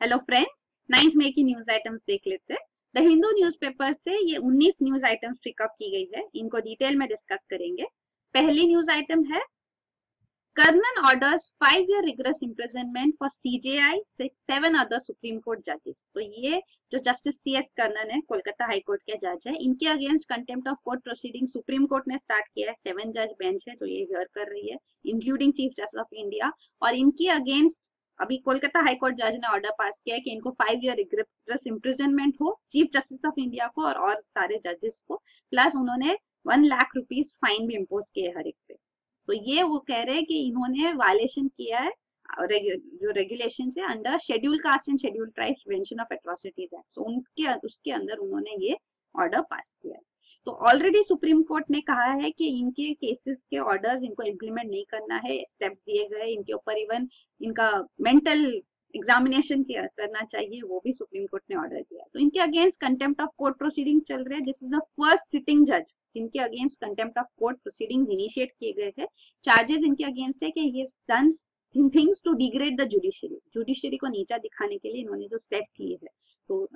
Hello friends, 9 मई की news items देख लेते हैं। द हिंदू न्यूज़पेपर से ये 19 न्यूज आइटम्स पिकअप की गई है। इनको डिटेल में डिस्कस करेंगे। पहली न्यूज आइटम है Karnan orders 5 year rigorous imprisonment for CJI 7 other supreme court जजेस। तो ये जो जस्टिस सी एस कर्नन है, कोलकाता हाई कोर्ट के जज है, इनके against contempt of court proceeding supreme court ने स्टार्ट किया है। 7 जज बेंच है जो ये हियर कर रही है, including chief justice of India. और इनके अगेंस्ट अभी कोलकाता हाई कोर्ट जज ने ऑर्डर पास किया है कि इनको 5 year रिग्रेस इम्प्रिजनमेंट हो चीफ जस्टिस ऑफ इंडिया को और सारे जजेस को, प्लस उन्होंने 1 लाख रुपीज फाइन भी इम्पोज किए हर एक पे। तो ये वो कह रहे हैं कि इन्होंने वायलेशन किया है जो रेगुलेशन है under schedule caste and schedule tribes prevention of atrocities act. So उनके उसके अंदर उन्होंने ये ऑर्डर पास किया है। तो ऑलरेडी सुप्रीम कोर्ट ने कहा है कि इनके केसेस के ऑर्डर्स इनको इम्प्लीमेंट नहीं करना है, स्टेप्स दिए गए इनके ऊपर, इवन इनका मेंटल एग्जामिनेशन करना चाहिए, वो भी सुप्रीम कोर्ट ने ऑर्डर दिया। तो इनके against contempt of court proceedings चल रहे हैं। This is the first sitting जज जिनके against contempt of court proceedings initiate किए गए थे। चार्जेस इनके अगेंस्ट है कि he has done things to degrade the judiciary को नीचा दिखाने के लिए इन्होंने जो स्टेप्स लिए हैं। तो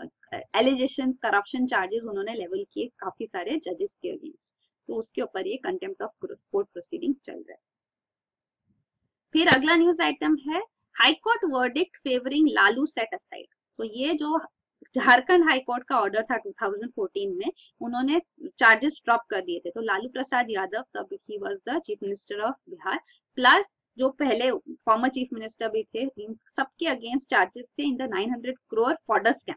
एलिगेशंस, करप्शन चार्जेस उन्होंने लेवल किए काफी सारे जजेस के अगेंस्ट। तो उसके ऊपर ये कंटेम्प्ट ऑफ कोर्ट प्रोसीडिंग्स चल रहा है। फिर अगला न्यूज आइटम है high court verdict favouring Lalu set aside. तो ये जो झारखंड हाई कोर्ट का ऑर्डर था 2014 में, उन्होंने चार्जेस ड्रॉप कर दिए थे। तो लालू प्रसाद यादव, तब he was the chief minister of Bihar, plus जो पहले फॉर्मर चीफ मिनिस्टर भी थे, इन सबके अगेंस्ट चार्जेस थे in the 900 crore fodder scam.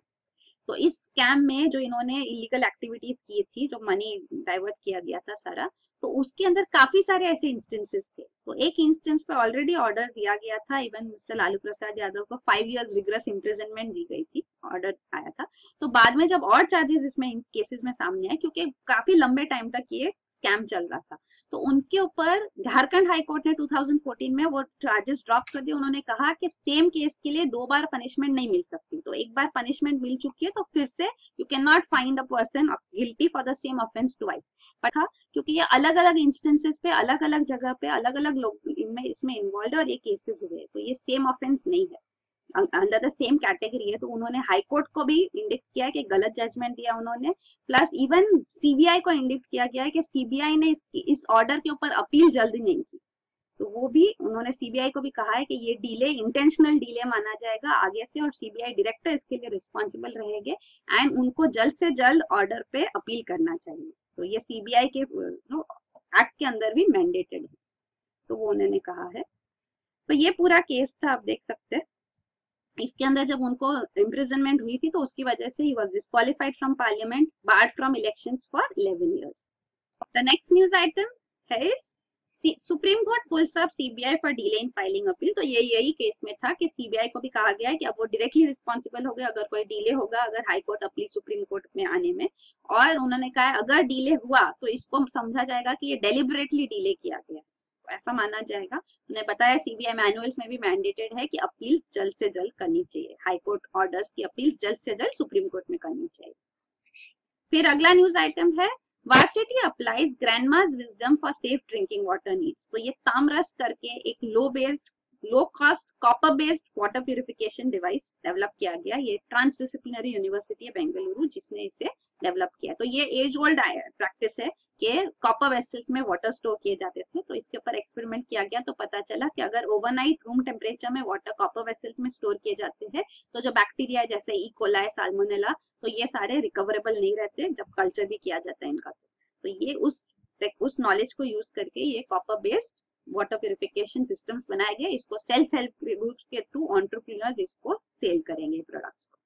तो इस स्कैम में जो इन्होंने इलीगल एक्टिविटीज की थी, जो मनी डाइवर्ट किया गया था सारा, तो उसके अंदर काफी सारे ऐसे इंस्टेंसेस थे। तो एक इंस्टेंस पे ऑलरेडी ऑर्डर दिया गया था, इवन मिस्टर लालू प्रसाद यादव को 5 years रिग्रेस इम्प्रिजनमेंट दी गई थी, ऑर्डर आया था। तो बाद में जब और चार्जेस इसमें इन केसेस में सामने आए, क्योंकि काफी लंबे टाइम तक ये स्कैम चल रहा था, तो उनके ऊपर झारखंड हाई कोर्ट ने 2014 में वो चार्जेस ड्रॉप कर दिए। उन्होंने कहा कि सेम केस के लिए 2 बार पनिशमेंट नहीं मिल सकती। तो एक बार पनिशमेंट मिल चुकी है तो फिर से you can not find a person guilty for the same offence twice. पर क्योंकि ये अलग अलग इंस्टेंसेस पे, अलग अलग जगह पे, अलग अलग लोग इनमें इसमें इन्वॉल्व है और ये केसेस हुए, तो ये सेम ऑफेंस नहीं है, अंडर द सेम कैटेगरी है। तो उन्होंने हाई कोर्ट को भी इंडिक्ट किया कि गलत जजमेंट दिया उन्होंने, प्लस इवन सीबीआई को इंडिक्ट किया गया है कि सीबीआई ने इस ऑर्डर के ऊपर अपील जल्दी नहीं की। तो वो भी उन्होंने सीबीआई को भी कहा है कि ये डिले इंटेंशनल डिले माना जाएगा आगे से, और सीबीआई डायरेक्टर इसके लिए रिस्पॉन्सिबल रहेंगे एंड उनको जल्द से जल्द ऑर्डर पे अपील करना चाहिए। तो ये सीबीआई के एक्ट के अंदर भी मैंडेटेड है, तो वो उन्होंने कहा है। तो ये पूरा केस था, आप देख सकते हैं। इसके अंदर जब उनको इम्प्रिजनमेंट हुई थी तो उसकी वजह से ही was disqualified from parliament, barred from elections for 11 years। The next news item है supreme court pulls up CBI for delay in filing appeal. तो ये यही केस में था कि सीबीआई को भी कहा गया है कि अब वो डायरेक्टली रिस्पॉन्सिबल हो गया अगर कोई डिले होगा, अगर high court appeal supreme court में आने में। और उन्होंने कहा है अगर डिले हुआ तो इसको समझा जाएगा कि ये डेलिबरेटली डिले किया गया, तो ऐसा माना जाएगा। उन्हें बताया सीबीआई मैनुअल्स में भी मैंडेटेड है कि अपील्स जल्द से जल्द करनी चाहिए, हाई कोर्ट ऑर्डर्स की अपील्स जल्द से जल्द सुप्रीम कोर्ट में करनी चाहिए। फिर अगला न्यूज आइटम है varsity applies grandma's wisdom for safe drinking water needs. तो ये तामरस करके एक low cost copper based water purification device develop किया गया। ये ट्रांस डिसिप्लिनरी यूनिवर्सिटी है बेंगलुरु जिसने इसे डेवलप किया। तो ये एज ओल्ड प्रैक्टिस है कि कॉपर वेसल्स में वाटर स्टोर किए जाते थे। तो इसके ऊपर एक्सपेरिमेंट किया गया तो पता चला कि अगर ओवरनाइट रूम टेम्परेचर में वाटर कॉपर वेसल्स में स्टोर किए जाते हैं तो जो बैक्टीरिया जैसे ई कोलाई, साल्मोनेला, तो ये सारे रिकवरेबल नहीं रहते जब कल्चर भी किया जाता है इनका। तो ये उस नॉलेज को यूज करके ये copper based water purification systems बनाए गए। इसको सेल्फ हेल्प ग्रुप्स के थ्रू एंटरप्रेन्योर्स इसको सेल करेंगे प्रोडक्ट्स को।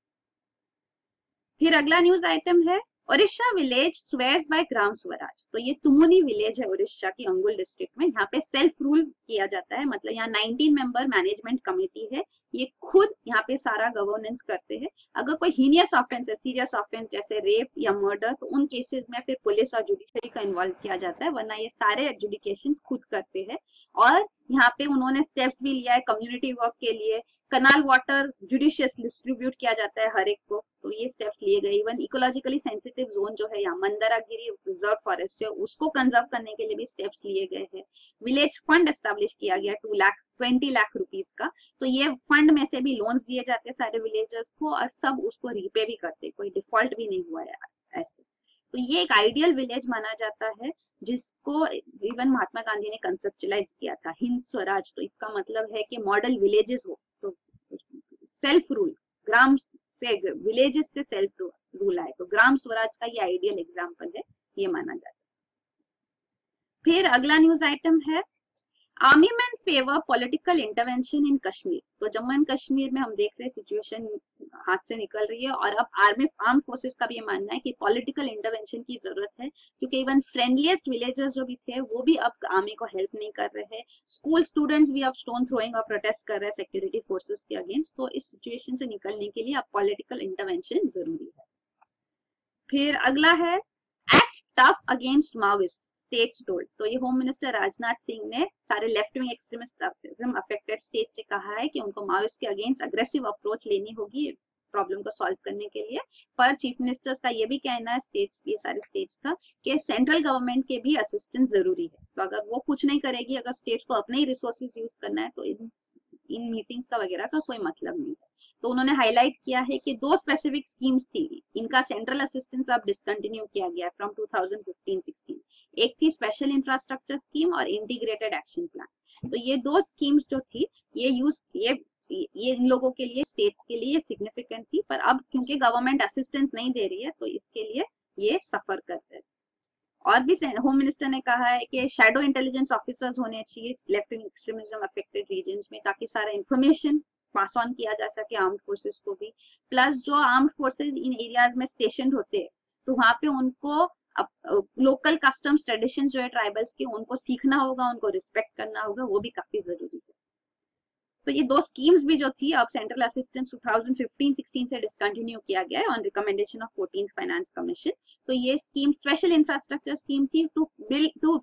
फिर अगला न्यूज आइटम है Odisha village swears bye Gram Swaraj. तो ये तुमुनी विलेज है उड़ीसा की अंगुल डिस्ट्रिक्ट में। यहाँ पे सेल्फ रूल किया जाता है, मतलब यहाँ 19 मेंबर मैनेजमेंट कमेटी है, ये खुद यहाँ पे सारा गवर्नेंस करते हैं। अगर कोई हीनियस ऑफेंस है, सीरियस ऑफेंस जैसे रेप या मर्डर, तो उन केसेस में फिर पुलिस और जुडिशरी का इन्वॉल्व किया जाता है, वरना ये सारे एडजुडिकेशन खुद करते हैं। और यहाँ पे उन्होंने स्टेप्स भी लिया है कम्युनिटी वर्क के लिए, कनाल वाटर जुडिशियस डिस्ट्रीब्यूट किया जाता है हर एक को, तो ये स्टेप्स लिए गए। इवन इकोलॉजिकली सेंसिटिव जोन जो है यहाँ मंदारागिरी रिजर्व फॉरेस्ट है उसको कंजर्व करने के लिए भी स्टेप्स लिए गए हैं। विलेज फंड एस्टेब्लिश किया गया 20 लाख रुपीस का, तो ये फंड में से भी लोन्स दिए जाते हैं सारे विलेजर्स को और सब उसको रीपे भी करते, कोई डिफॉल्ट भी नहीं हुआ है ऐसे। तो ये एक आइडियल विलेज माना जाता है जिसको इवन महात्मा गांधी ने कंसेप्चुलाइज किया था, हिंद स्वराज। तो इसका मतलब है कि मॉडल विलेजेस हो, तो सेल्फ रूल, ग्राम से विलेजेस से सेल्फ रूल आए, तो ग्राम स्वराज का ये आइडियल एग्जांपल है, ये माना जाता है। फिर अगला न्यूज आइटम है army man favour political intervention इन कश्मीर। तो जम्मू एंड कश्मीर में हम देख रहे हैं सिचुएशन हाथ से निकल रही है और अब आर्म फोर्सेस का भी ये मानना है कि पॉलिटिकल इंटरवेंशन की जरूरत है, क्योंकि इवन फ्रेंडलीस्ट विलेजर्स जो भी थे वो भी अब आर्मी को हेल्प नहीं कर रहे हैं। स्कूल स्टूडेंट्स भी अब स्टोन थ्रोइंग और प्रोटेस्ट कर रहे हैं सिक्योरिटी फोर्सेस के अगेंस्ट। तो इस सिचुएशन से निकलने के लिए अब पॉलिटिकल इंटरवेंशन जरूरी है। फिर अगला है act tough against Maoist states told. तो ये होम मिनिस्टर राजनाथ सिंह ने सारे left wing extremism affected state से कहा है कि उनको माओइस्ट के अगेंस्ट अग्रेसिव अप्रोच लेनी होगी प्रॉब्लम को सॉल्व करने के लिए। पर चीफ मिनिस्टर्स का ये भी कहना है स्टेट्स, ये सारे स्टेट्स का, कि सेंट्रल गवर्नमेंट के भी असिस्टेंस जरूरी है। तो अगर वो कुछ नहीं करेगी, अगर स्टेट्स को अपने ही रिसोर्सेज यूज करना है, तो इन मीटिंग्स का वगैरह का कोई मतलब नहीं है। तो उन्होंने हाईलाइट किया है कि 2 स्पेसिफिक स्कीम्स थी, इनका सेंट्रल असिस्टेंस अब डिसकंटिन्यू किया गया है फ्रॉम 2015-16। एक थी स्पेशल इंफ्रास्ट्रक्चर स्कीम और इंटीग्रेटेड एक्शन प्लान। तो ये 2 स्कीम्स जो थी ये इन लोगों के लिए, स्टेट्स के लिए सिग्निफिकेंट थी, पर अब क्योंकि गवर्नमेंट असिस्टेंस नहीं दे रही है तो इसके लिए ये सफर करते हैं। और भी होम मिनिस्टर ने कहा है कि शैडो इंटेलिजेंस ऑफिसर्स होने चाहिए left wing extremism affected regions में, ताकि सारा इंफॉर्मेशन पास ऑन किया जा सके आर्म्ड फोर्सेस को भी। प्लस जो आर्म्ड फोर्सेस इन एरियाज में स्टेशन होते हैं तो वहां पे उनको लोकल कस्टम्स ट्रेडिशन जो है ट्राइबल्स के, उनको सीखना होगा, उनको रिस्पेक्ट करना होगा, वो भी काफी जरूरी है। तो ये 2 स्कीम्स भी जो थी अब सेंट्रल असिस्टेंस 2015-16 से डिसकंटिन्यू किया गया है on recommendation of 14th finance commission. तो ये स्कीम स्पेशल इंफ्रास्ट्रक्चर स्कीम थी to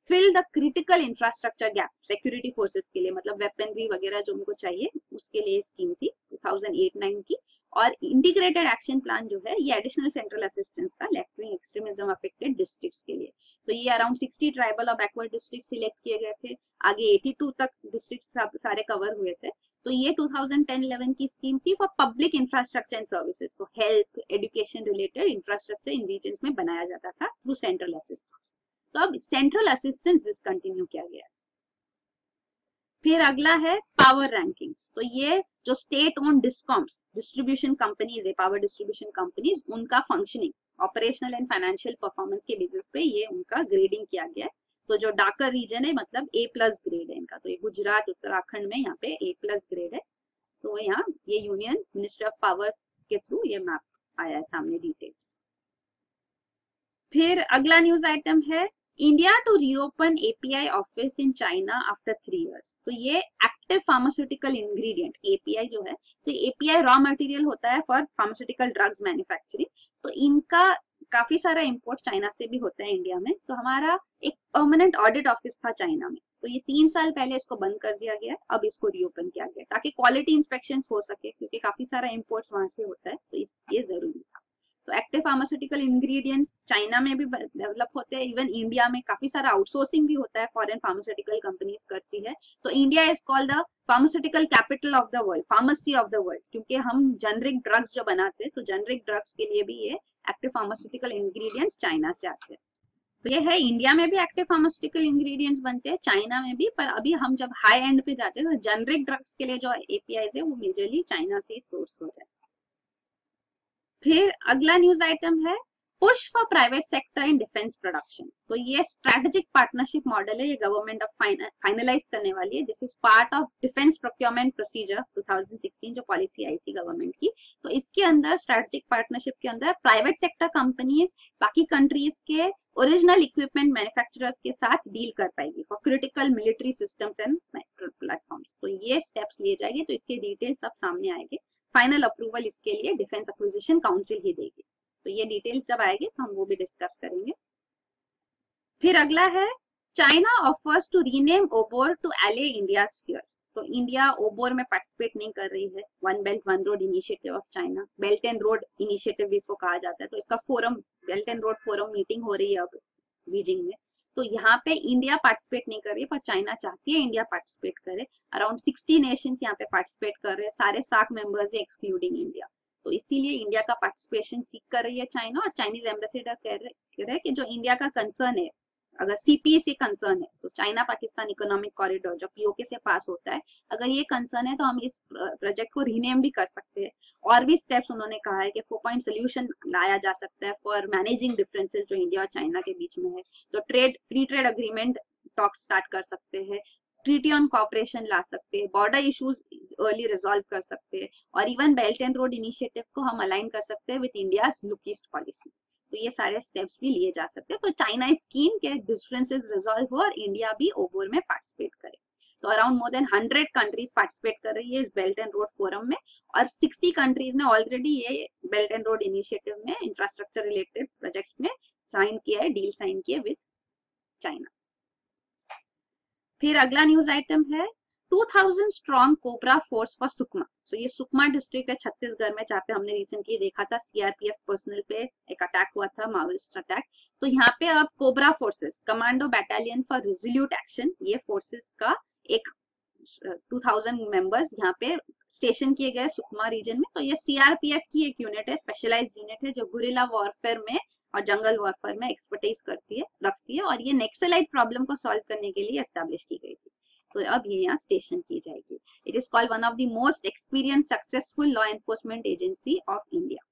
fill the critical infrastructure gap security forces के लिए, मतलब वेपनरी वगैरह जो उनको चाहिए उसके लिए स्कीम थी 2008-9 की। और इंटीग्रेटेड एक्शन प्लान जो है ये एडिशनल सेंट्रल असिस्टेंस था left wing extremism affected districts के लिए। तो ये अराउंड 60 ट्राइबल और बैकवर्ड डिस्ट्रिक्ट सिलेक्ट किए गए थे, आगे 82 तक डिस्ट्रिक्ट सारे कवर हुए थे। तो ये 2010-11 की स्कीम थी for public infrastructure and services, तो हेल्थ एजुकेशन रिलेटेड इंफ्रास्ट्रक्चर इन रीजन्स में बनाया जाता था थ्रू सेंट्रल असिस्टेंस। तो अब सेंट्रल असिस्टेंस डिसकंटिन्यू किया गया। फिर अगला है पावर रैंकिंग्स। तो ये जो state own discoms distribution companies है, पावर डिस्ट्रीब्यूशन कंपनीज, उनका functioning, operational and financial performance के बेसिस पे ये उनका ग्रेडिंग किया गया है। तो जो डाकर रीजन है मतलब A+ ग्रेड है इनका, तो ये गुजरात उत्तराखंड में यहाँ पे A+ ग्रेड है। तो यहाँ ये यूनियन मिनिस्ट्री ऑफ पावर के थ्रू ये मैप आया है सामने डिटेल्स। फिर अगला न्यूज आइटम है India to reopen API office in China after 3 years। तो ये एक्टिव फार्मास्यूटिकल इंग्रेडिएंट API जो है, तो API रॉ मटेरियल होता है फॉर फार्मास्यूटिकल ड्रग्स मैन्युफैक्चरिंग। तो इनका काफी सारा इंपोर्ट चाइना से भी होता है इंडिया में। तो हमारा एक परमानेंट ऑडिट ऑफिस था चाइना में, तो ये 3 साल पहले इसको बंद कर दिया गया, अब इसको रीओपन किया गया ताकि क्वालिटी इंस्पेक्शन हो सके, क्योंकि काफी सारा इंपोर्ट्स वहां से होता है, तो ये जरूरी था। तो एक्टिव फार्मास्यूटिकल इंग्रेडिएंट्स चाइना में भी डेवलप होते हैं, इवन इंडिया में काफी सारा आउटसोर्सिंग भी होता है, फॉरेन फार्मास्यूटिकल कंपनीज करती है। तो India is called the pharmaceutical capital of the world, pharmacy of the world, क्योंकि हम जेनरिक ड्रग्स जो बनाते हैं, तो जेनरिक ड्रग्स के लिए भी ये एक्टिव फार्मास्यूटिकल इंग्रेडिएंट्स चाइना से आते हैं। तो ये है, इंडिया में भी एक्टिव फार्मास्यूटिकल इंग्रेडिएंट्स बनते हैं, चाइना में भी, पर अभी हम जब हाई एंड पे जाते हैं तो जेनरिक ड्रग्स के लिए जो APIs है वो मेजरली चाइना से सोर्स होता है। फिर अगला न्यूज आइटम है push for private sector in defence production. तो ये स्ट्रेटेजिक पार्टनरशिप मॉडल है, ये गवर्नमेंट ऑफ फाइनलाइज करने वाली है। This is part of defence procurement procedure 2016 जो पॉलिसी आई थी गवर्नमेंट की। तो इसके अंदर स्ट्रेटेजिक पार्टनरशिप के अंदर प्राइवेट सेक्टर कंपनीज बाकी कंट्रीज के ओरिजिनल इक्विपमेंट मैन्युफैक्चरर्स के साथ डील कर पाएगी for critical military systems and platforms. तो ये स्टेप्स लिए जाएंगे, तो इसके डिटेल्स सब सामने आएंगे। फाइनल अप्रूवल इसके लिए डिफेंस एक्विजिशन काउंसिल ही देगी, तो ये डिटेल्स जब आएंगे तो हम वो भी डिस्कस करेंगे। फिर अगला है China offers to rename OBOR to allay India's fears. तो इंडिया ओबोर में पार्टिसिपेट नहीं कर रही है। One belt one road initiative of China, belt and road initiative भी इसको कहा जाता है। तो इसका forum, belt and road forum meeting हो रही है अब बीजिंग में। तो यहाँ पे इंडिया पार्टिसिपेट नहीं कर रही है, पर चाइना चाहती है इंडिया पार्टिसिपेट करे। अराउंड 60 नेशंस यहाँ पे पार्टिसिपेट कर रहे हैं, सारे 60 मेंबर्स है एक्सक्लूडिंग इंडिया। तो इसीलिए इंडिया का पार्टिसिपेशन सीख कर रही है चाइना। और चाइनीज एम्बेसडर कह रहे हैं कि जो इंडिया का कंसर्न है, अगर सीपीई से कंसर्न है, तो चाइना पाकिस्तान इकोनॉमिक कॉरिडोर जो पीओके से पास होता है, अगर ये कंसर्न है तो हम इस प्रोजेक्ट को रीनेम भी कर सकते हैं। और भी स्टेप्स उन्होंने कहा है कि 4 पॉइंट सोल्यूशन लाया जा सकता है फॉर मैनेजिंग डिफरेंसेस जो इंडिया और चाइना के बीच में है। तो free trade agreement talk start कर सकते हैं, ट्रीटी ऑन कॉपरेशन ला सकते हैं, बॉर्डर इश्यूज अर्ली रिजॉल्व कर सकते हैं, और even belt and road initiative को हम अलाइन कर सकते हैं with India look east policy. तो ये सारे स्टेप्स भी लिए जा सकते हैं। तो चाइना इज कीन के डिफरेंसेस रिजॉल्व हो और इंडिया भी ओबोर में पार्टिसिपेट करे। तो around more than 100 countries participate कर रही है इस बेल्ट एंड रोड फोरम में, और 60 कंट्रीज ने ऑलरेडी ये बेल्ट एंड रोड इनिशिएटिव में इंफ्रास्ट्रक्चर रिलेटेड प्रोजेक्ट्स में साइन किया है, डील साइन किया विद चाइना। फिर अगला न्यूज आइटम है 2000 strong cobra force for Sukma. तो ये सुकमा डिस्ट्रिक्ट है छत्तीसगढ़ में, जहाँ पे हमने रिसेंटली देखा था सीआरपीएफ पर्सनल पे एक अटैक हुआ था, माओइस्ट अटैक। तो यहाँ पे अब cobra forces, commando battalion for resolute action, ये फोर्सेस का एक 2000 मेंबर्स यहाँ पे स्टेशन किए गए सुकमा रीजन में। तो ये सीआरपीएफ की एक यूनिट है, स्पेशलाइज्ड यूनिट है, जो गुरिल्ला वॉरफेयर में और जंगल वॉरफेयर में एक्सपर्टीज रखती है, और ये नक्सलाइट प्रॉब्लम को सॉल्व करने के लिए एस्टेब्लिश की गई थी। तो अब ये यहाँ स्टेशन की जाएगी। It is called one of the most experience successful law enforcement agency of India.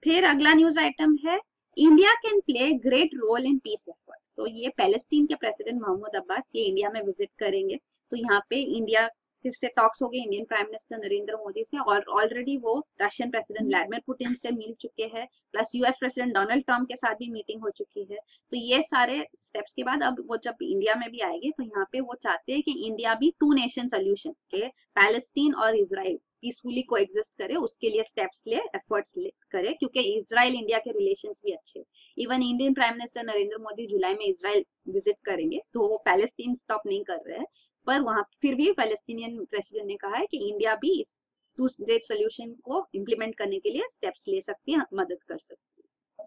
फिर अगला न्यूज आइटम है India can play great role in peace effort. तो ये पैलेस्टीन के प्रेसिडेंट महमूद अब्बास ये इंडिया में विजिट करेंगे। तो यहाँ पे इंडिया से टॉक्स हो गए Indian prime minister Narendra Modi से, और ऑलरेडी वो रशियन प्रेसिडेंट व्लादिमीर पुतिन से मिल चुके हैं, plus US president Donald Trump के साथ भी मीटिंग हो चुकी है। तो ये सारे स्टेप्स के बाद अब वो जब इंडिया में भी आएंगे, तो यहाँ पे वो चाहते हैं कि इंडिया भी 2 नेशन सोल्यूशन के, पैलेस्टीन और इजराइल पीसफुली को एग्जिस्ट करे, उसके लिए स्टेप्स ले, एफर्ट्स करे, क्योंकि इजराइल इंडिया के रिलेशंस भी अच्छे। Even Indian prime minister Narendra Modi जुलाई में इजराइल विजिट करेंगे, तो वो पैलेस्टीन स्टॉप नहीं कर रहे हैं, पर वहां फिर भी पैलेस्टीनियन प्रेसिडेंट ने कहा है कि इंडिया भी इस 2 स्टेट सोल्यूशन को इम्प्लीमेंट करने के लिए स्टेप्स ले सकती है, मदद कर सकती है।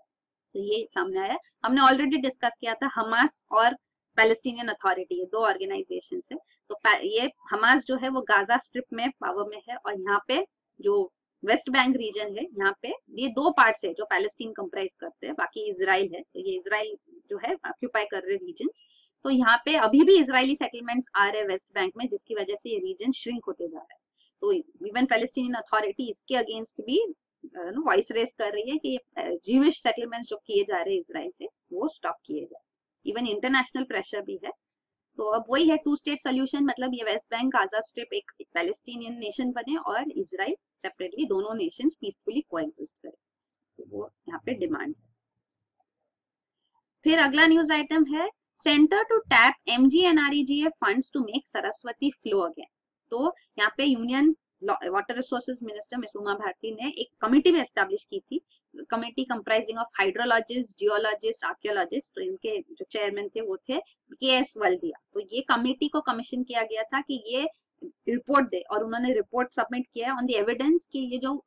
तो ये सामने आया। हमने ऑलरेडी डिस्कस किया था हमास और पैलेस्टीनियन अथॉरिटी, ये 2 ऑर्गेनाइजेशन है। तो ये हमास जो है वो गाजा स्ट्रिप में पावर में है, और यहाँ पे जो वेस्ट बैंक रीजन है, यहाँ पे ये 2 पार्ट्स है जो पैलेस्टीन कंप्राइज करते हैं, बाकी इजराइल है। तो ये इजराइल जो है ऑक्यूपाई कर रहे रीजन। तो यहाँ पे अभी भी इजरायली सेटलमेंट्स आ रहे हैं वेस्ट बैंक में, जिसकी वजह से ये रीजन श्रिंक होते जा रहा है। तो इवन पैलेस्टीनियन अथॉरिटी इसके अगेंस्ट भी वॉइस रेस कर रही है कि ज्यूइश सेटलमेंट्स जो किए जा रहे हैं इजराइल से, वो स्टॉप किए जाए। इवन इंटरनेशनल प्रेशर भी है। तो अब वही है 2 स्टेट सोल्यूशन, मतलब ये वेस्ट बैंक गाजा स्ट्रिप एक पैलेस्टीनियन नेशन बने और इजराइल सेपरेटली, दोनों नेशंस पीसफुली कोएग्जिस्ट करें। तो वो यहाँ पे डिमांड है। फिर अगला न्यूज आइटम है centre to tap MGNREGA funds to make Saraswati flow again. तो यहाँ पे union water resources minister miss Uma Bharti ने एक कमेटी भी एस्टेब्लिश की थी, committee comprising of hydrologist, geologist, archaeologist. तो इनके जो चेयरमैन थे वो थे KS वल्दिया। तो ये कमेटी को कमीशन किया गया था कि ये रिपोर्ट दे, और उन्होंने रिपोर्ट सबमिट किया है ऑन द एविडेंस कि ये जो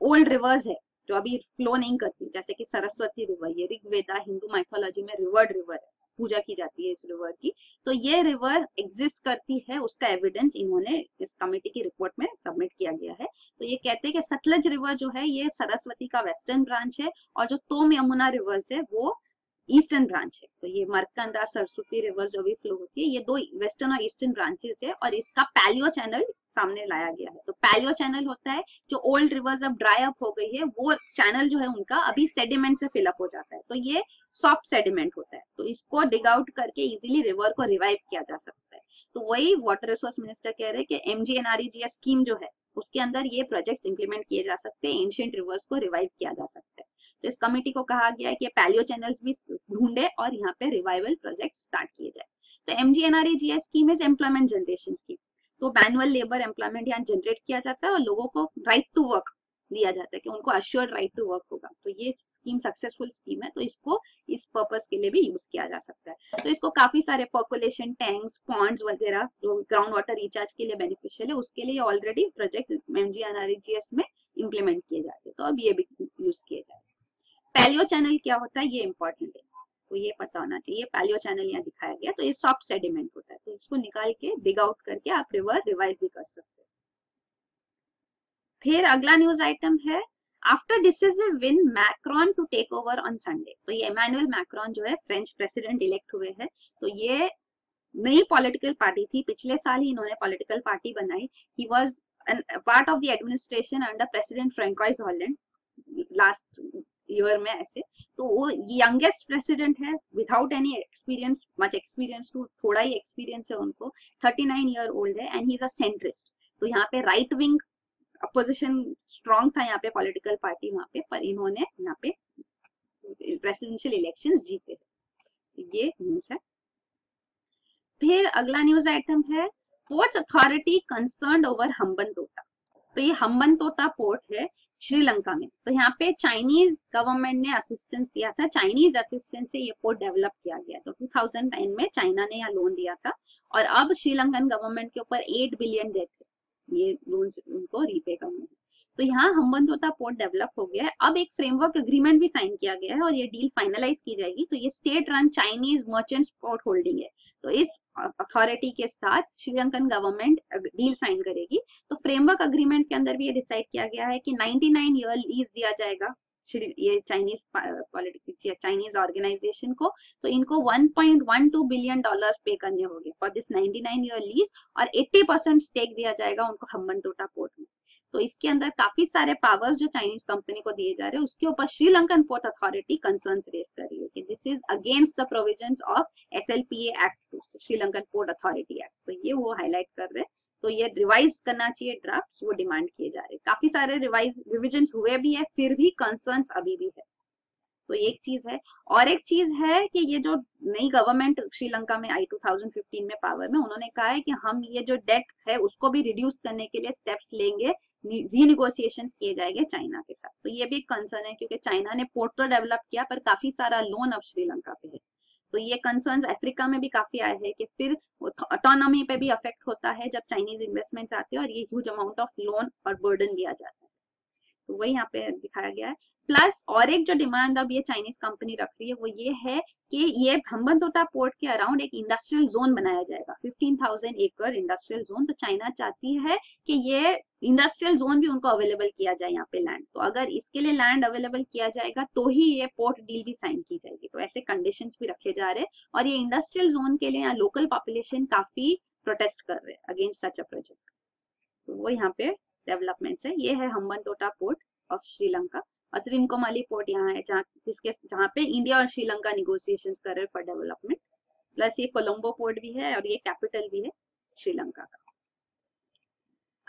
ओल्ड रिवर्स है जो अभी फ्लो नहीं करती, जैसे कि सरस्वती रिवर, ये ऋग्वेदा हिंदू माइथोलॉजी में रिवर्ड रिवर है, पूजा की जाती है इस रिवर की। तो ये रिवर एग्जिस्ट करती है, उसका एविडेंस इन्होंने इस कमेटी की रिपोर्ट में सबमिट किया गया है। तो ये कहते हैं कि सतलज रिवर जो है ये सरस्वती का वेस्टर्न ब्रांच है, और जो तोम यमुना रिवर्स है वो ईस्टर्न ब्रांच है। तो ये मरकंडा सरस्वती रिवर जो भी फ्लो होती है, ये 2 वेस्टर्न और ईस्टर्न ब्रांचेस है, और इसका पैलियो चैनल सामने लाया गया है। तो पैलियो चैनल होता है जो ओल्ड रिवर्स अब ड्राई अप हो गई है, वो चैनल जो है उनका अभी सेडिमेंट से फिलअप हो जाता है। तो ये सॉफ्ट सेडिमेंट होता है, तो इसको डिग आउट करके इजीली रिवर को रिवाइव किया जा सकता है। तो वही वाटर रिसोर्स मिनिस्टर कह रहे हैं कि MGNREGA स्कीम जो है उसके अंदर ये प्रोजेक्ट्स इंप्लीमेंट किए जा सकते हैं, एंशिएंट रिवर्स को रिवाइव किया जा सकता है। तो इस कमेटी को कहा गया है कि पैलियो चैनल्स भी ढूंढे और यहाँ पे रिवाइवल प्रोजेक्ट स्टार्ट किए जाए। तो MGNREGA scheme is employment generation scheme. तो मैनुअल लेबर एम्प्लॉयमेंट यहाँ जनरेट किया जाता है, और लोगों को राइट टू वर्क लिया जाता है कि उनको अश्योर्ड राइट टू वर्क होगा। तो ये स्कीम सक्सेसफुल स्कीम है, तो इसको इस पर्पस के लिए भी यूज किया जा सकता है। तो इसको काफी सारे पॉपुलेशन टैंक्स, पॉन्ड्स वगैरह जो ग्राउंड वाटर रिचार्ज के लिए बेनिफिशियल है, उसके लिए ऑलरेडी प्रोजेक्ट MGNREGS में इम्प्लीमेंट किए जाते हैं, तो अब ये भी यूज किए जाए। पैलियो चैनल क्या होता है, ये इंपॉर्टेंट है, तो ये पता होना चाहिए। पैलियो चैनल यहाँ दिखाया गया, तो ये सॉफ्ट सेडिमेंट होता है, तो इसको निकाल के डिग आउट करके आप रिवर रिवाइव भी कर सकते हैं। फिर अगला न्यूज आइटम है, after decisive win Macron to take over on Sunday. तो ये इमैनुअल मैक्रॉन जो है फ्रेंच प्रेसिडेंट इलेक्ट हुए हैं, तो ये नई पॉलिटिकल पार्टी थी, पिछले साल ही इन्होंने पॉलिटिकल पार्टी बनाई। He was part of the administration under president François Hollande last year में ऐसे। तो वो यंगेस्ट प्रेसिडेंट है without any experience, much experience too, थोड़ा ही एक्सपीरियंस है उनको, 39 ईयर ओल्ड है and he is a centrist. तो यहाँ पे राइट विंग अपोजिशन स्ट्रॉन्ग था यहाँ पे पॉलिटिकल पार्टी वहां पे, पर इन्होंने यहाँ पे प्रेसिडेंशियल इलेक्शंस जीते। ये न्यूज है। फिर अगला न्यूज आइटम है, पोर्ट्स अथॉरिटी कंसर्न्ड ओवर हम्बनतोटा। तो ये हम्बनतोटा पोर्ट है श्रीलंका में। तो यहाँ पे चाइनीज गवर्नमेंट ने असिस्टेंस दिया था, चाइनीज असिस्टेंस से ये पोर्ट डेवलप किया गया। तो 2009 में चाइना ने यहाँ लोन दिया था और अब श्रीलंकन गवर्नमेंट के ऊपर 8 बिलियन डेट है, ये लोन उनको रीपे करने। तो यहाँ हम्बनतोटा पोर्ट डेवलप हो गया है। अब एक फ्रेमवर्क एग्रीमेंट भी साइन किया गया है और ये डील फाइनलाइज की जाएगी। तो ये state run Chinese merchants port holding है, तो इस अथॉरिटी के साथ श्रीलंकन गवर्नमेंट डील साइन करेगी। तो फ्रेमवर्क एग्रीमेंट के अंदर भी ये डिसाइड किया गया है कि 99 ईयर लीज दिया जाएगा ये चाइनीज पॉलिटिक्स चाइनीज ऑर्गेनाइजेशन को। तो इनको $1.12 बिलियन पे करने होंगे फॉर दिस 99 ईयर लीज, और 80% स्टेक दिया जाएगा उनको हम्बनतोटा पोर्ट में। तो इसके अंदर काफी सारे पावर्स जो चाइनीज कंपनी को दिए जा रहे हैं, उसके ऊपर Sri Lankan port authority concerns raise कर रही है कि this is against the provisions of SLPA act, Sri Lankan port authority act. तो ये वो हाईलाइट कर रहे हैं। तो ये रिवाइज करना चाहिए ड्राफ्ट्स, वो डिमांड किए जा रहे हैं। काफी सारे रिविजन्स हुए भी है, फिर भी कंसर्न्स अभी भी है। तो एक चीज है। और एक चीज है कि ये जो नई गवर्नमेंट श्रीलंका में आई 2015 में पावर में, उन्होंने कहा है कि हम ये जो डेट है उसको भी रिड्यूस करने के लिए स्टेप्स लेंगे, रीनिगोशिएशंस किए जाएंगे चाइना के साथ। तो ये भी एक कंसर्न है क्योंकि चाइना ने पोर्ट तो डेवलप किया पर काफी सारा लोन अब श्रीलंका पे है। तो ये कंसर्न्स अफ्रीका में भी काफी आए हैं कि फिर ऑटोनॉमी पे भी अफेक्ट होता है जब चाइनीज इन्वेस्टमेंट्स आते हैं और ये ह्यूज अमाउंट ऑफ लोन और बर्डन दिया जाता है। तो वही यहाँ पे दिखाया गया है। प्लस और एक जो डिमांड अब ये चाइनीज कंपनी रख रही है वो ये है कि ये हम्बनतोटा पोर्ट के अराउंड एक इंडस्ट्रियल जोन बनाया जाएगा, 15,000 एकड़ इंडस्ट्रियल जोन। तो चाइना चाहती है कि ये इंडस्ट्रियल जोन भी उनको अवेलेबल किया जाए यहाँ पे लैंड। तो अगर इसके लिए लैंड अवेलेबल किया जाएगा तो ही ये पोर्ट डील भी साइन की जाएगी। तो ऐसे कंडीशंस भी रखे जा रहे हैं और ये इंडस्ट्रियल जोन के लिए यहाँ लोकल पॉपुलेशन काफी प्रोटेस्ट कर रहे हैं अगेंस्ट सच अ प्रोजेक्ट। तो वो यहाँ पे डेवलपमेंट्स है। ये है हम्बनतोटा पोर्ट ऑफ श्रीलंका और त्रिनकोमाली पोर्ट यहाँ है जहाँ पे इंडिया और श्रीलंका निगोशिएशंस कर रहे हैं फॉर डेवलपमेंट। प्लस ये कोलंबो पोर्ट भी है और ये कैपिटल भी है श्रीलंका का।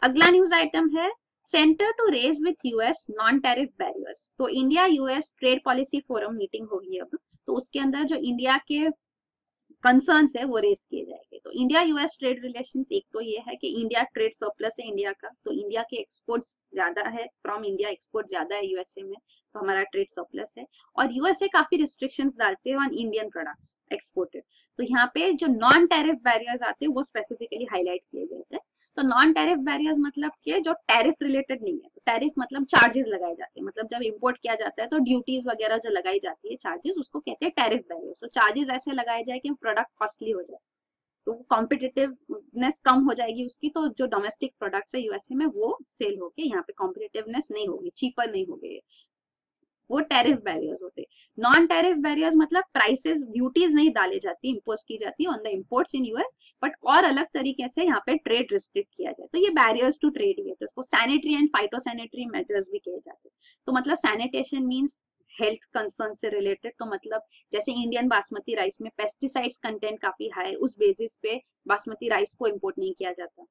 अगला न्यूज आइटम है, centre to raise with US non tariff barriers. तो India US trade policy forum meeting होगी अब, तो उसके अंदर जो इंडिया के कंसर्न्स है वो रेज किए जाएंगे। तो इंडिया US ट्रेड रिलेशंस, एक तो ये है कि इंडिया ट्रेड सरप्लस है इंडिया का, तो इंडिया के एक्सपोर्ट्स ज्यादा है, फ्रॉम इंडिया एक्सपोर्ट ज्यादा है USA में, तो हमारा ट्रेड सरप्लस है। और USA काफी रिस्ट्रिक्शंस डालते हैं ऑन इंडियन प्रोडक्ट्स एक्सपोर्टेड। तो यहाँ पे जो नॉन टैरिफ बैरियर्स आते हैं वो स्पेसिफिकली हाईलाइट किए गए थे। तो नॉन टैरिफ बैरियर्स मतलब कि जो टैरिफ रिलेटेड नहीं है। तो टैरिफ मतलब चार्जेस लगाए जाते हैं, मतलब जब इंपोर्ट किया जाता है तो ड्यूटीज वगैरह जो लगाई जाती है चार्जेस, उसको कहते हैं टैरिफ बैरियर्स। तो चार्जेस ऐसे लगाए जाए कि प्रोडक्ट कॉस्टली हो जाए, तो कॉम्पिटिटिवनेस कम हो जाएगी उसकी। तो जो डोमेस्टिक प्रोडक्ट्स है USA में वो सेल होके यहाँ पे कॉम्पिटिटिवनेस नहीं होगी, चीपर नहीं होगी, वो टैरिफ बैरियर्स होते। नॉन टैरिफ बैरियर्स मतलब प्राइसेस ड्यूटीज नहीं डाले जाती, इम्पोज की जाती on the imports in US, but और अलग तरीके से यहाँ पे ट्रेड रिस्ट्रिक्ट किया जाए। तो ये बैरियर्स टू ट्रेड ही है। तो इसको सैनिटरी एंड फाइटोसैनिटरी मेजर्स भी कहे जाते हैं। तो मतलब सैनिटेशन मीन्स हेल्थ कंसर्न से रिलेटेड। तो मतलब जैसे इंडियन बासमती राइस में पेस्टिसाइड्स कंटेंट काफी हाई, उस बेसिस पे बासमती राइस को इम्पोर्ट नहीं किया जाता।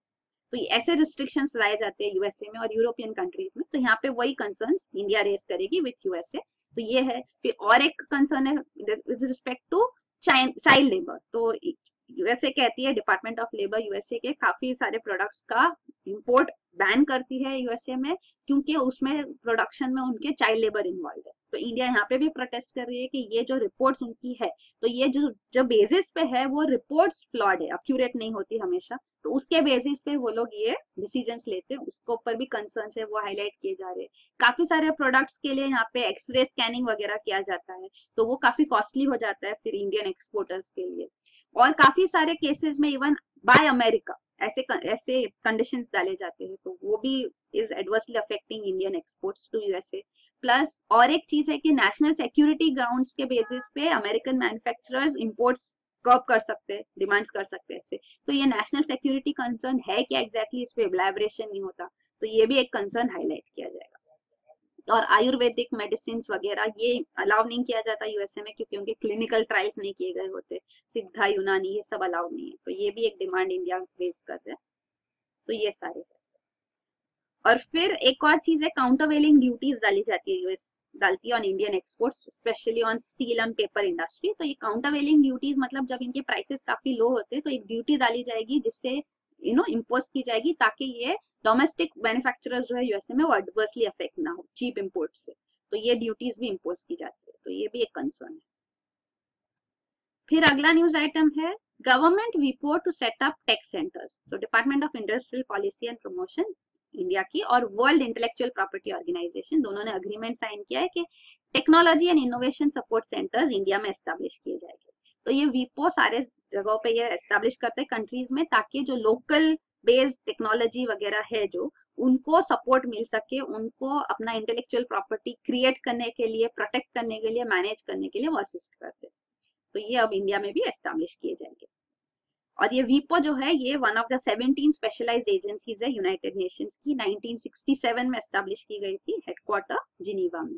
तो ऐसे रिस्ट्रिक्शंस लाए जाते हैं USA में और यूरोपियन कंट्रीज में। तो यहाँ पे वही कंसर्न्स इंडिया रेस करेगी विथ USA। तो ये है। फिर और एक कंसर्न है with respect to child labour. तो USA कहती है, डिपार्टमेंट ऑफ लेबर USA के काफी सारे प्रोडक्ट्स का इंपोर्ट बैन करती है यूएसए में, क्योंकि उसमें प्रोडक्शन में उनके चाइल्ड लेबर इन्वॉल्व है। तो इंडिया यहाँ पे भी प्रोटेस्ट कर रही है कि ये जो रिपोर्ट्स उनकी है, तो ये जो बेसिस पे है वो रिपोर्ट्स फ्लॉड है, एक्यूरेट नहीं होती हमेशा, तो उसके बेसिस पे वो लोग ये डिसीजंस लेते हैं, उसके ऊपर भी कंसर्न है, वो हाईलाइट किए जा रहे हैं। काफी सारे प्रोडक्ट्स के लिए यहाँ पे एक्सरे स्कैनिंग वगैरह किया जाता है, तो वो काफी कॉस्टली हो जाता है फिर इंडियन एक्सपोर्टर्स के लिए। और काफी सारे केसेस में इवन बाय अमेरिका ऐसे कंडीशंस डाले जाते हैं, तो वो भी is adversely affecting Indian exports to USA. Plus और एक चीज है कि नेशनल सिक्योरिटी ग्राउंड्स के बेसिस पे अमेरिकन मैन्युफैक्चरर्स इंपोर्ट्स कर्व कर सकते हैं, डिमांड्स कर सकते हैं ऐसे। तो ये नेशनल सिक्योरिटी कंसर्न है क्या एग्जैक्टली, इस पे एलैबोरेशन नहीं होता, तो ये भी एक कंसर्न हाईलाइट किया जाएगा। और आयुर्वेदिक मेडिसिन वगैरह ये अलाउ नहीं किया जाता यूएसए में, क्योंकि उनके क्लिनिकल ट्रायल्स नहीं किए गए होते। सिद्धा, यूनानी, ये सब अलाउ नहीं है, तो ये भी एक डिमांड इंडिया फेस कर रहा है। तो ये सारे है। और फिर एक और चीज है, काउंटरवेलिंग ड्यूटीज डाली जाती है, यूएस डालती है on Indian exports, specially on steel and paper industry. तो ये काउंटरवेलिंग ड्यूटीज मतलब जब इनके प्राइसेस काफी लो होते हैं तो एक ड्यूटी डाली जाएगी जिससे इम्पोज की जाएगी, ताकि ये डोमेस्टिक मैन्युफैक्चरर्स जो है यूएसए में वो एडवर्सली अफेक्ट ना हो चीप इम्पोर्ट से। तो ये ड्यूटीज भी इम्पोज की जाती है, तो ये भी एक कंसर्न है। फिर अगला न्यूज आइटम है, गवर्नमेंट वीपो to set up tech centres. तो department of industrial policy and promotion India की और वर्ल्ड इंटेलेक्चुअल प्रॉपर्टी ऑर्गेनाइजेशन दोनों ने अग्रीमेंट साइन किया है कि technology and innovation support centres India में एस्टेब्लिश किए जाएंगे। तो ये वीपो सारे जगहों पे ये एस्टेब्लिश करते हैं कंट्रीज में, ताकि जो लोकल बेस्ड टेक्नोलॉजी वगैरह है जो उनको सपोर्ट मिल सके, उनको अपना इंटेलेक्चुअल प्रॉपर्टी क्रिएट करने के लिए, प्रोटेक्ट करने के लिए, मैनेज करने के लिए वो असिस्ट करते हैं। तो ये अब इंडिया में भी एस्टेब्लिश किए जाएंगे। और ये वीपो जो है ये one of the 17 specialised agencies है यूनाइटेड नेशंस की, 1967 में एस्टेब्लिश की गई थी, हेडक्वार्टर जिनीवा में।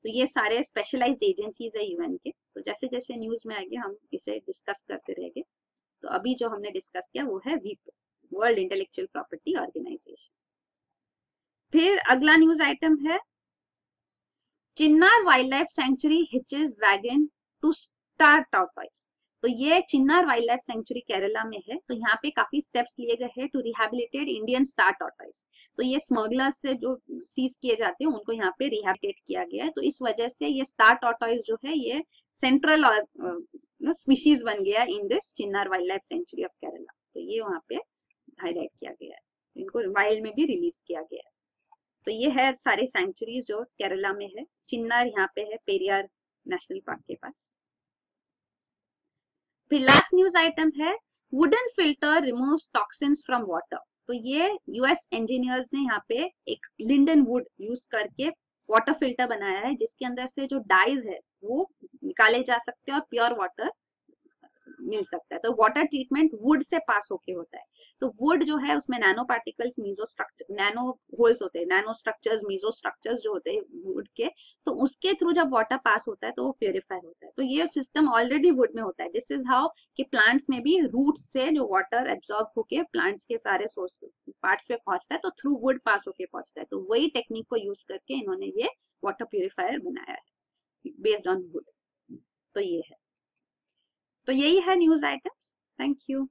तो ये सारे स्पेशलाइज्ड एजेंसीज है यूएन के। तो जैसे जैसे न्यूज में आएंगे हम इसे डिस्कस करते रहेंगे। तो अभी जो हमने डिस्कस किया वो है वीपो, वर्ल्ड इंटेलेक्चुअल प्रॉपर्टी ऑर्गेनाइजेशन। फिर अगला न्यूज आइटम है, Chinnar wild life sanctuary hitches wagon to star tortoise. तो ये Chinnar wild life sanctuary Kerala में है, तो यहाँ पे काफी स्टेप्स लिए गए हैं to rehabilitate Indian star tortoise. तो ये स्मगलर्स से जो सीज किए जाते हैं उनको यहाँ पे रिहेबिलिटेट किया गया है, तो इस वजह से ये स्टार टॉर्टॉइस जो है ये सेंट्रल और स्पीशीज बन गया in this Chinnar wild life century of Kerala. तो ये वहाँ पे हाईलाइट किया गया है, इनको वाइल्ड में भी रिलीज किया गया है। तो ये है सारे सेंचुरीज जो केरला में है। चिन्नार यहाँ पे है पेरियार नेशनल पार्क के पास। फिर लास्ट न्यूज आइटम है, wooden filter removes toxins from water. तो ये यूएस इंजीनियर्स ने यहाँ पे एक लिंडन वुड यूज करके वाटर फिल्टर बनाया है, जिसके अंदर से जो डाइज है वो निकाले जा सकते हैं और प्योर वाटर मिल सकता है। तो वाटर ट्रीटमेंट वुड से पास होके होता है। तो वुड जो है उसमें nano particles, meso structure, nano holes होते हैं, नैनो स्ट्रक्चर्स, मीजो स्ट्रक्चर्स जो होते हैं वुड के, तो उसके थ्रू जब वाटर पास होता है तो वो प्योरीफाई होता है। तो ये सिस्टम ऑलरेडी वुड में होता है। दिस इज हाउ कि प्लांट्स में भी रूट से जो वाटर एब्जॉर्ब होके प्लांट्स के सारे सोर्स पार्ट्स पे पहुंचता है, तो थ्रू वुड पास होके पहुंचता है। तो वही टेक्निक को यूज करके इन्होंने ये वाटर प्योरीफायर बनाया है बेस्ड ऑन वुड। तो ये है, तो यही है न्यूज आइटम्स। Thank you.